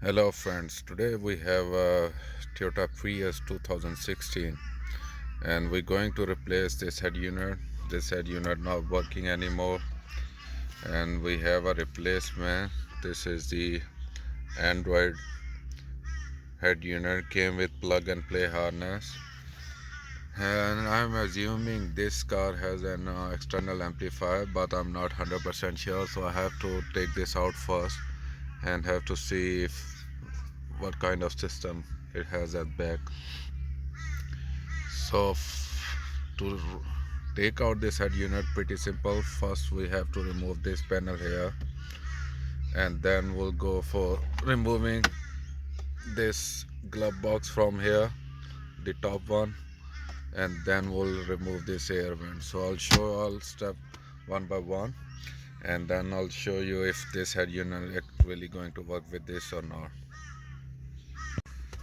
Hello friends, today we have a Toyota Prius 2016 and we're going to replace this head unit. This head unit not working anymore and we have a replacement. This is the Android head unit, came with plug and play harness, and I'm assuming this car has an external amplifier, but I'm not 100% sure, so I have to take this out first and have to see if what kind of system it has at back. So to take out this head unit, pretty simple. First we have to remove this panel here, and then we'll go for removing this glove box from here, the top one, and then we'll remove this air vent. So I'll show all step one by one, and then I'll show you if this head unit is really going to work with this or not.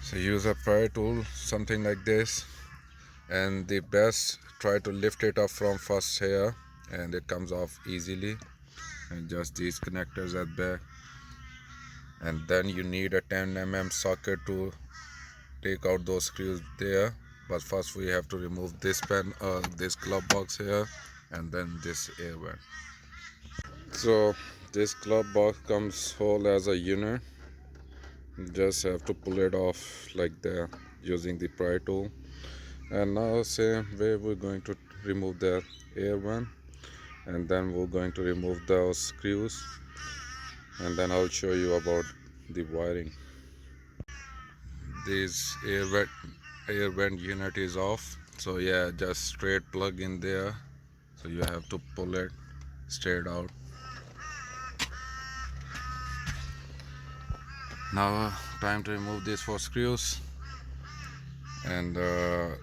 So use a pry tool, something like this, and the best, try to lift it up from first here, and it comes off easily, and just these connectors at back, and then you need a 10 mm socket to take out those screws there. But first we have to remove this this glove box here, and then this air vent. So this glove box comes whole as a unit. You just have to pull it off like that using the pry tool. And now same way we're going to remove the air vent, and then we're going to remove those screws, and then I'll show you about the wiring. This air vent unit is off, so yeah, just straight plug in there, so you have to pull it straight out. Now time to remove these four screws, and then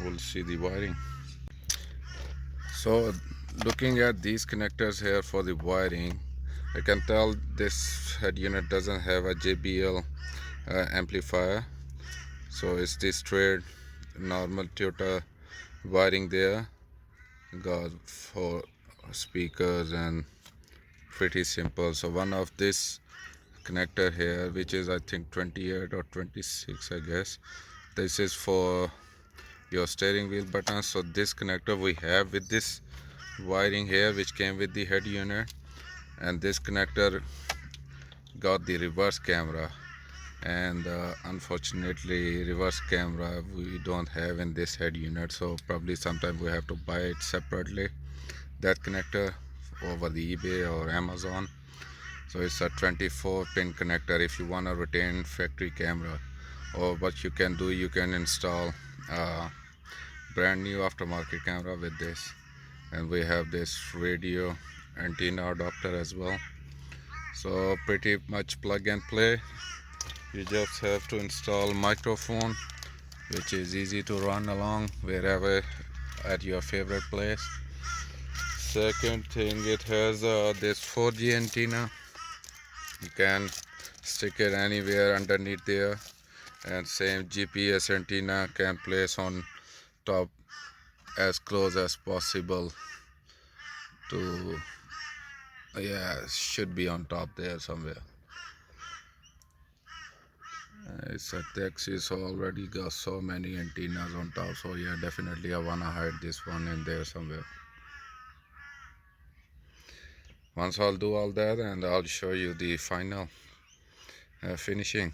we'll see the wiring. So looking at these connectors here for the wiring, I can tell this head unit doesn't have a JBL amplifier, so it's this straight normal Toyota wiring there. Got for speakers and pretty simple. So one of this connector here, which is I think 28 or 26, I guess, this is for your steering wheel button. So this connector we have with this wiring here, which came with the head unit, and this connector got the reverse camera, and unfortunately reverse camera we don't have in this head unit, so probably sometime we have to buy it separately, that connector, over the eBay or Amazon. So it's a 24-pin connector if you want to retain factory camera. Or what you can do, you can install a brand new aftermarket camera with this. And we have this radio antenna adapter as well. So pretty much plug and play. You just have to install microphone, which is easy to run along wherever at your favorite place. Second thing, it has this 4G antenna. You can stick it anywhere underneath there, and same GPS antenna can place on top as close as possible to, yeah, should be on top there somewhere. It's a taxi, so already got so many antennas on top, so yeah, definitely I wanna hide this one in there somewhere. Once I'll do all that, and I'll show you the final finishing.